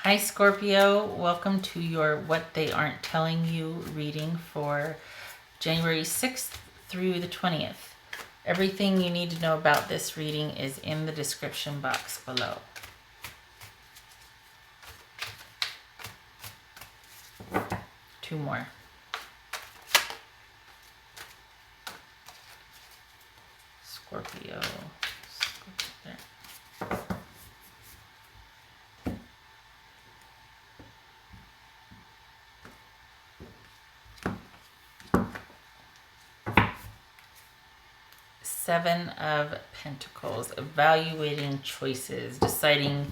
Hi Scorpio, welcome to your What They Aren't Telling You reading for January 6th through the 20th. Everything you need to know about this reading is in the description box below. Two more. Scorpio. There. Seven of Pentacles, evaluating choices, deciding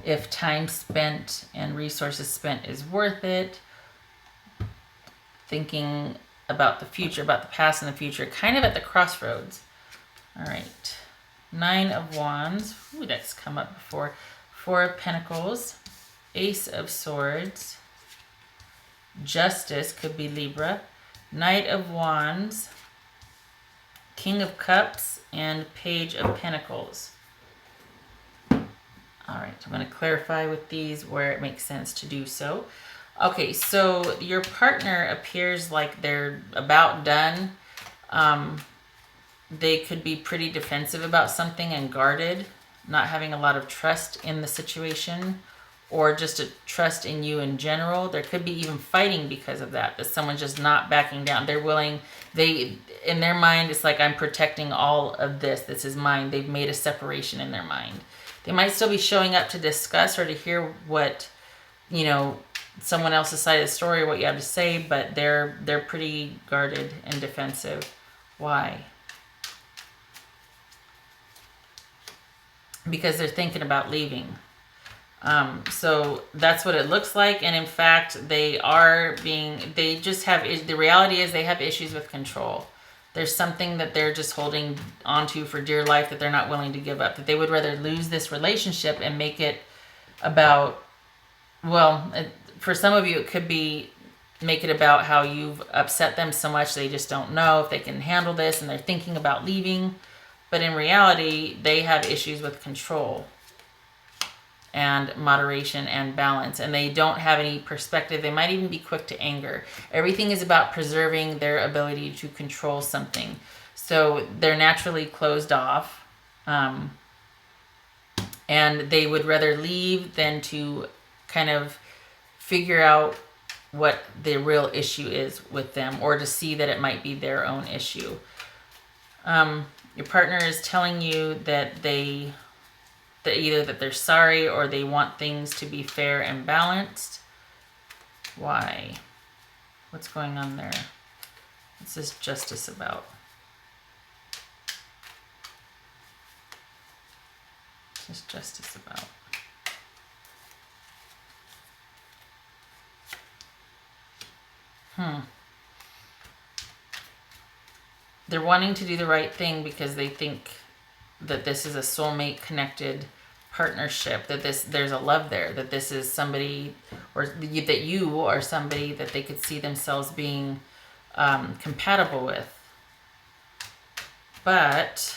if time spent and resources spent is worth it, thinking about the future, about the past and the future, kind of at the crossroads. All right, Nine of Wands, ooh, that's come up before. Four of Pentacles, Ace of Swords, Justice, could be Libra, Knight of Wands, King of Cups, and Page of Pentacles. All right, I'm going to clarify with these where it makes sense to do so. Okay, so your partner appears like they're about done. They could be pretty defensive about something and guarded, not having a lot of trust in the situation, or just a trust in you in general. There could be even fighting because of that someone's just not backing down. They're willing, in their mind, it's like, I'm protecting all of this. This is mine. They've made a separation in their mind. They might still be showing up to discuss or to hear what, someone else's side of the story, what you have to say, but they're pretty guarded and defensive. Why? Because they're thinking about leaving. So that's what it looks like. And in fact, the reality is they have issues with control. There's something that they're just holding onto for dear life that they're not willing to give up, that they would rather lose this relationship and make it about, for some of you, it could be make it about how you've upset them so much they just don't know if they can handle this and they're thinking about leaving. But in reality, they have issues with control and moderation and balance, and they don't have any perspective. They might even be quick to anger. Everything is about preserving their ability to control something. So they're naturally closed off, and they would rather leave than to kind of figure out what the real issue is with them, or to see that it might be their own issue. Your partner is telling you that either that they're sorry or they want things to be fair and balanced. Why? What's going on there? What's this Justice about? What's this Justice about? They're wanting to do the right thing because they think that this is a soulmate connected partnership, that there's a love there, that this is somebody, or that you are somebody that they could see themselves being compatible with. But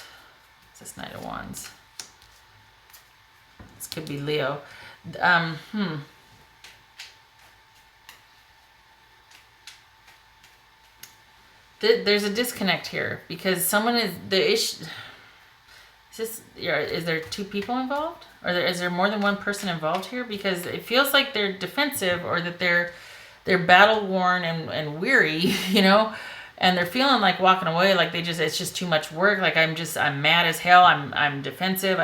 it's this Knight of Wands. This could be Leo. There's a disconnect here because someone is the issue. Is there two people involved, or is there more than one person involved here? Because it feels like they're defensive, or that they're battle worn and weary, and they're feeling like walking away, like it's just too much work. Like I'm mad as hell. I'm defensive.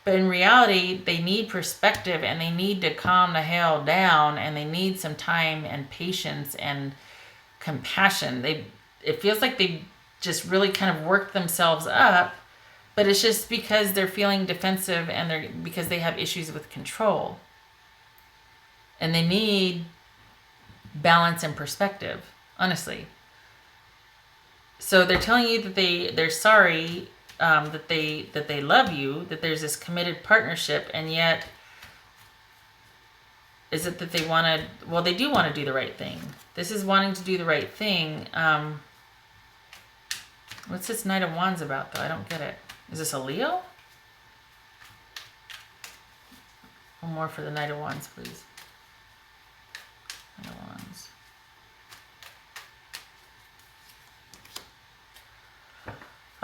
But in reality, they need perspective and they need to calm the hell down, and they need some time and patience and compassion. It feels like they just really kind of worked themselves up, but it's just because they're feeling defensive and because they have issues with control. And they need balance and perspective, honestly. So they're telling you that they're sorry, that they love you, that there's this committed partnership, and yet is it that they want to, they do want to do the right thing. This is wanting to do the right thing. What's this Knight of Wands about, though? I don't get it. Is this a Leo? One more for the Knight of Wands, please. Knight of Wands.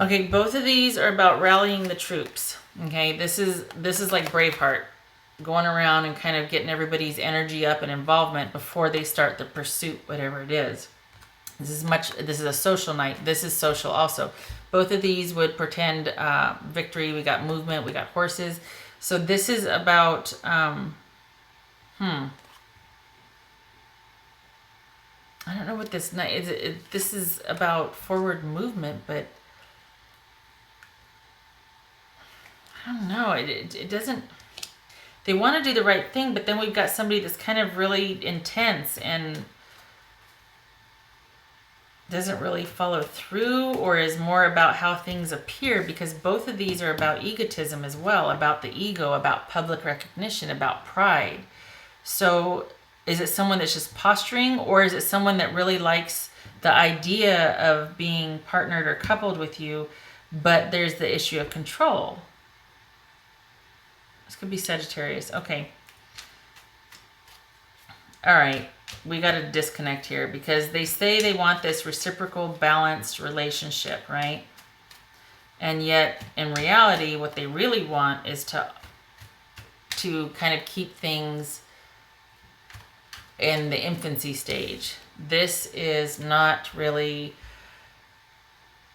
Okay, both of these are about rallying the troops. Okay, this is like Braveheart, going around and kind of getting everybody's energy up and involvement before they start the pursuit, whatever it is. This is a social night. This is social also. Both of these would portend victory. We got movement. We got horses. So this is about, I don't know what this night is. This is about forward movement, but I don't know. It doesn't, they want to do the right thing, but then we've got somebody that's kind of really intense and doesn't really follow through, or is more about how things appear, because both of these are about egotism as well, about the ego, about public recognition, about pride. So is it someone that's just posturing, or is it someone that really likes the idea of being partnered or coupled with you, but there's the issue of control? This could be Sagittarius. Okay. All right. We got to disconnect here, because they say they want this reciprocal, balanced relationship, right? And yet, in reality, what they really want is to kind of keep things in the infancy stage. This is not really...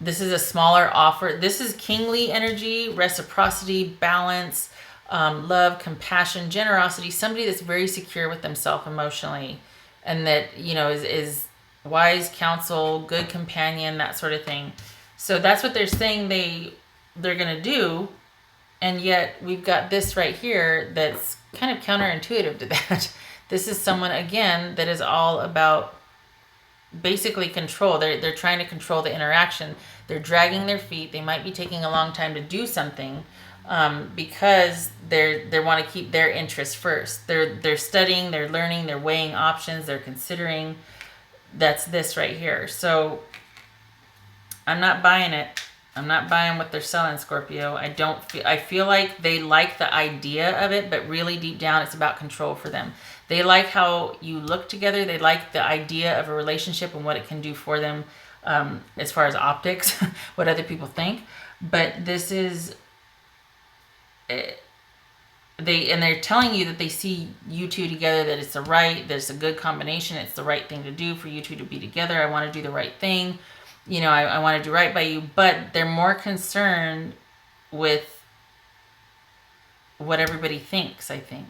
This is a smaller offer. This is kingly energy, reciprocity, balance, love, compassion, generosity. Somebody that's very secure with themselves emotionally, and that, you know, is wise counsel, good companion, that sort of thing. So that's what they're saying they're going to do. And yet we've got this right here that's kind of counterintuitive to that. This is someone, again, that is all about basically control. They're trying to control the interaction. They're dragging their feet. They might be taking a long time to do something, because they want to keep their interests first. They're studying, they're learning, they're weighing options, they're considering. That's this right here. So I'm not buying it. I'm not buying what they're selling, Scorpio. I feel like they like the idea of it, but really deep down it's about control for them. They like how you look together. They like the idea of a relationship and what it can do for them, as far as optics, what other people think. But this is... they're telling you that they see you two together, that it's there's a good combination, it's the right thing to do for you two to be together. I want to do the right thing, you know, I want to do right by you, but they're more concerned with what everybody thinks. I think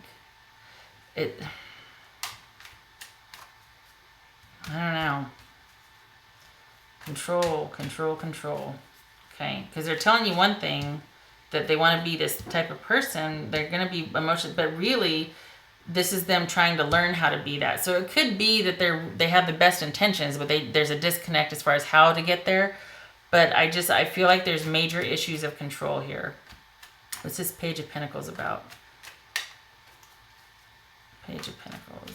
I don't know. Control. Okay, because they're telling you one thing, that they want to be this type of person. They're going to be emotional, but really this is them trying to learn how to be that. So it could be that they have the best intentions, but there's a disconnect as far as how to get there. But I feel like there's major issues of control here. What's this Page of Pentacles about? Page of Pentacles.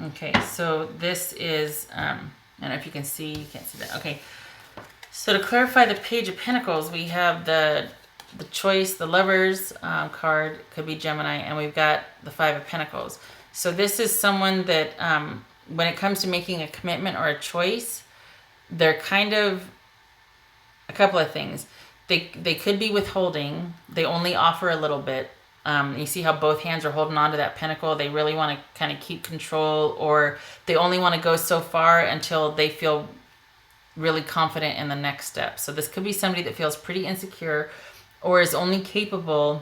Okay, so this is, I don't know if you can see, you can't see that. Okay, so to clarify the Page of Pentacles, we have the choice, the Lovers card, could be Gemini, and we've got the Five of Pentacles. So this is someone that, when it comes to making a commitment or a choice, they're kind of, a couple of things. They could be withholding. They only offer a little bit. You see how both hands are holding on to that pentacle. They really want to kind of keep control, or they only want to go so far until they feel really confident in the next step. So this could be somebody that feels pretty insecure, or is only capable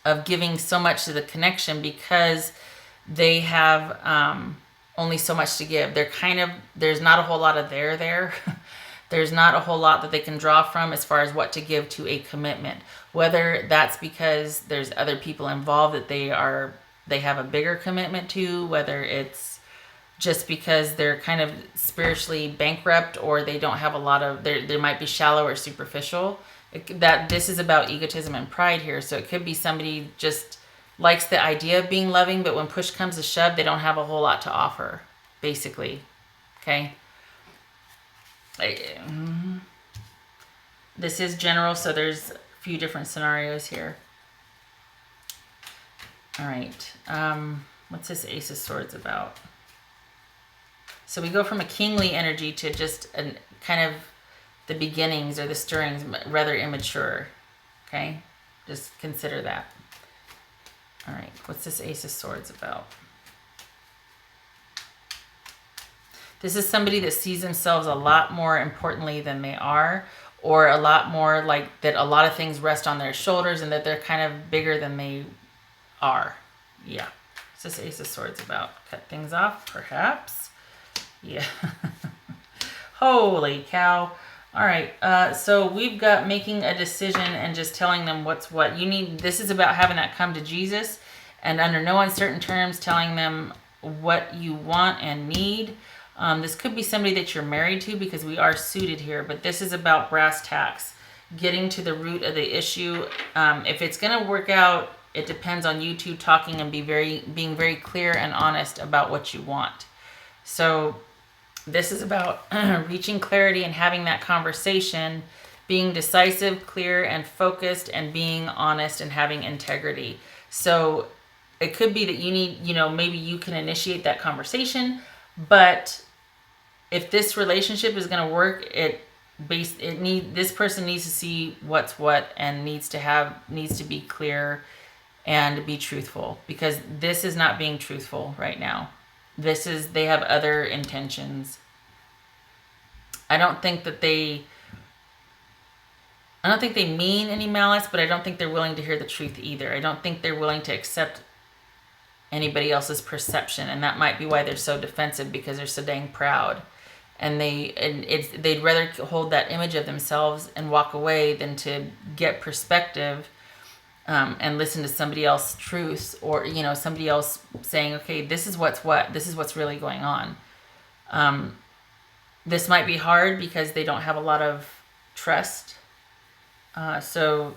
of giving so much to the connection because they have only so much to give. They're kind of, there's not a whole lot of there. There's not a whole lot that they can draw from as far as what to give to a commitment. Whether that's because there's other people involved that they have a bigger commitment to, whether it's just because they're kind of spiritually bankrupt, or they don't have a lot of, they might be shallow or superficial. This is about egotism and pride here. So it could be somebody just likes the idea of being loving, but when push comes to shove, they don't have a whole lot to offer. basically. Okay. This is general, so there's a few different scenarios here. All right. What's this Ace of Swords about? So we go from a kingly energy to just a kind of the beginnings or the stirrings, rather immature. Okay? Just consider that. All right. What's this Ace of Swords about? This is somebody that sees themselves a lot more importantly than they are, or a lot more like that a lot of things rest on their shoulders and that they're kind of bigger than they are. Yeah. What's this Ace of Swords about? Cut things off, perhaps? Yeah. Holy cow. All right. So we've got making a decision and just telling them what's what. You need, this is about having that come to Jesus and under no uncertain terms telling them what you want and need. This could be somebody that you're married to because we are suited here, but this is about brass tacks, getting to the root of the issue. If it's going to work out, it depends on you two talking and being very clear and honest about what you want. So this is about reaching clarity and having that conversation, being decisive, clear, and focused, and being honest and having integrity. So it could be that you need, maybe you can initiate that conversation, but if this relationship is going to work, this person needs to see what's what and needs to be clear and be truthful, because this is not being truthful right now. They have other intentions. I don't think they mean any malice, but I don't think they're willing to hear the truth either. I don't think they're willing to accept anybody else's perception, and that might be why they're so defensive, because they're so dang proud. And they'd rather hold that image of themselves and walk away than to get perspective and listen to somebody else's truths, or somebody else saying, okay, this is what's really going on. This might be hard because they don't have a lot of trust. So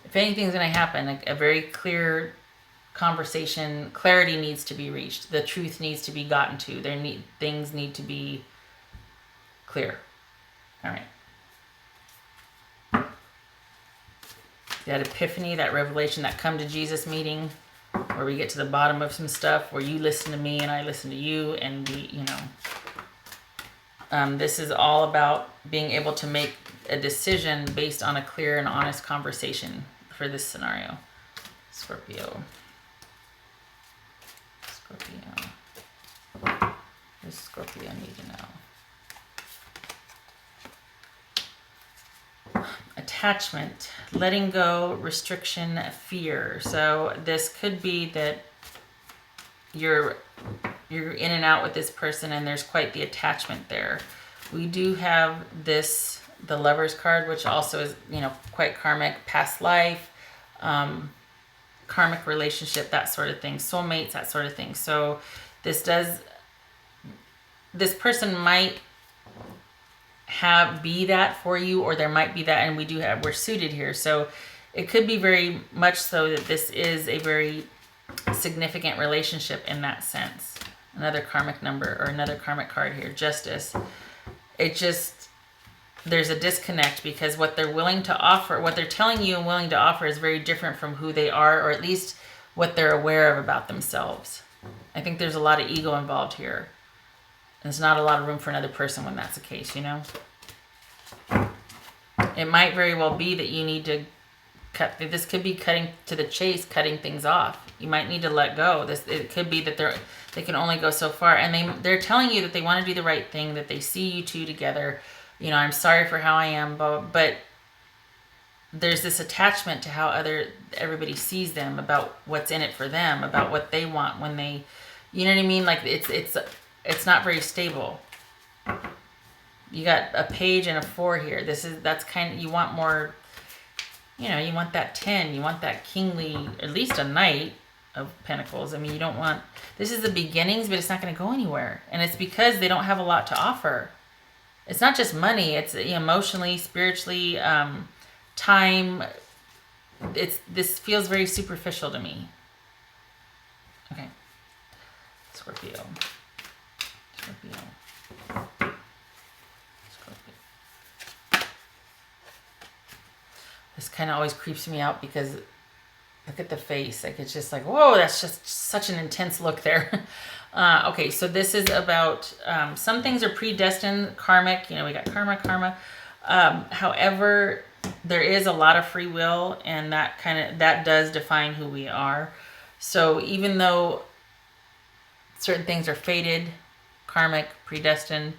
if anything's going to happen, a very clear conversation, clarity needs to be reached. The truth needs to be gotten to. Things need to be clear. All right. That epiphany, that revelation, that come to Jesus meeting where we get to the bottom of some stuff, where you listen to me and I listen to you, and this is all about being able to make a decision based on a clear and honest conversation for this scenario. Scorpio. What does Scorpio need to know? Attachment, letting go, restriction, fear. So this could be that you're in and out with this person and there's quite the attachment there. We do have the Lover's card, which also is, quite karmic, past life, karmic relationship, that sort of thing, soulmates, that sort of thing. So this person might be that for you, or there might be that, and we're suited here. So it could be very much so that this is a very significant relationship in that sense. Another karmic number, or another karmic card here, Justice. There's a disconnect, because what they're willing to offer, what they're telling you and willing to offer, is very different from who they are, or at least what they're aware of about themselves. I think there's a lot of ego involved here. There's not a lot of room for another person when that's the case, It might very well be that you need to cut. This could be cutting to the chase, cutting things off. You might need to let go. It could be that they can only go so far, and they're telling you that they want to do the right thing, that they see you two together. I'm sorry for how I am, but there's this attachment to how everybody sees them, about what's in it for them, about what they want when they, you know what I mean? Like it's not very stable. You got a page and a 4 here. That's kind of, you want more, you want that 10, you want that kingly, at least a Knight of Pentacles. I mean, you don't want, this is the beginnings, but it's not going to go anywhere. And it's because they don't have a lot to offer. It's not just money. It's emotionally, spiritually, time. This feels very superficial to me. Okay. Scorpio. kind of always creeps me out because look at the face. Like, it's just like, whoa, that's just such an intense look there. Okay, so this is about some things are predestined, karmic. You know, we got karma. However, there is a lot of free will, and that does define who we are. So even though certain things are fated, karmic, predestined,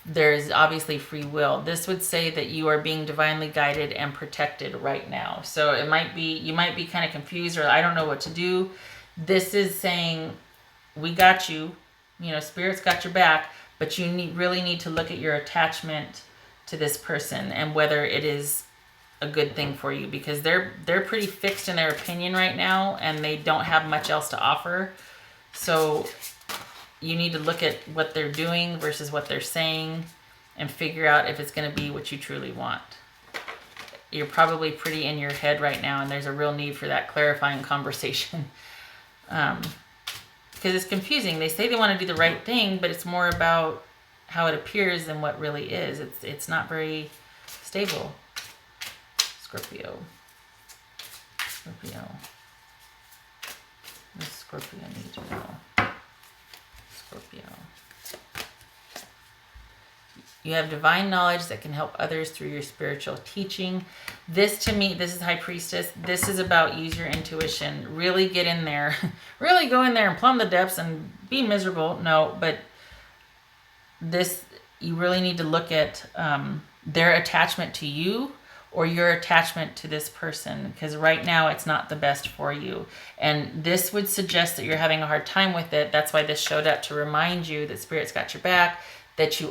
there is obviously free will. This would say that you are being divinely guided and protected right now. So you might be kind of confused, or I don't know what to do. This is saying, we got you, you know, Spirit's got your back, but you really need to look at your attachment to this person and whether it is a good thing for you, because they're pretty fixed in their opinion right now, and they don't have much else to offer. So you need to look at what they're doing versus what they're saying and figure out if it's going to be what you truly want. You're probably pretty in your head right now, and there's a real need for that clarifying conversation. Because it's confusing. They say they want to do the right thing, but it's more about how it appears than what really is. It's not very stable. Scorpio. What does Scorpio need to know? Scorpio. You have divine knowledge that can help others through your spiritual teaching. This, to me, this is High Priestess. This is about use your intuition. Really get in there. Really go in there and plumb the depths and be miserable. No, but this, you really need to look at their attachment to you or your attachment to this person, because right now it's not the best for you. And this would suggest that you're having a hard time with it. That's why this showed up, to remind you that Spirit's got your back, that you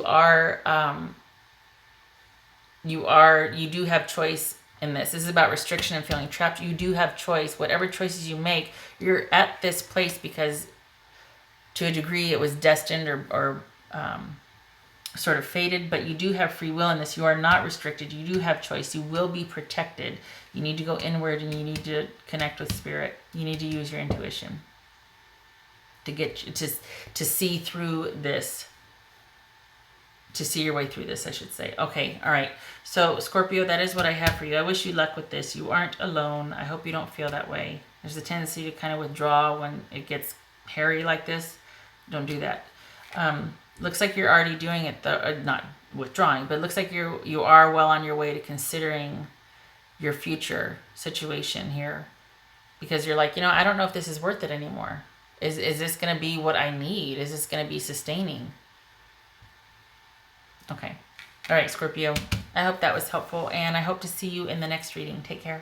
do have choice in this. This is about restriction and feeling trapped. You do have choice. Whatever choices you make, you're at this place because to a degree it was destined or sort of fated, but you do have free will in this. You are not restricted. You do have choice. You will be protected. You need to go inward, and you need to connect with Spirit. You need to use your intuition to get to see through this. To see your way through this, I should say. Okay, all right. So, Scorpio, that is what I have for you. I wish you luck with this. You aren't alone. I hope you don't feel that way. There's a tendency to kind of withdraw when it gets hairy like this. Don't do that. Looks like you're already doing it, though. Not withdrawing, but it looks like you are well on your way to considering your future situation here. Because you're like, I don't know if this is worth it anymore. Is this going to be what I need? Is this going to be sustaining? Okay. All right, Scorpio. I hope that was helpful, and I hope to see you in the next reading. Take care.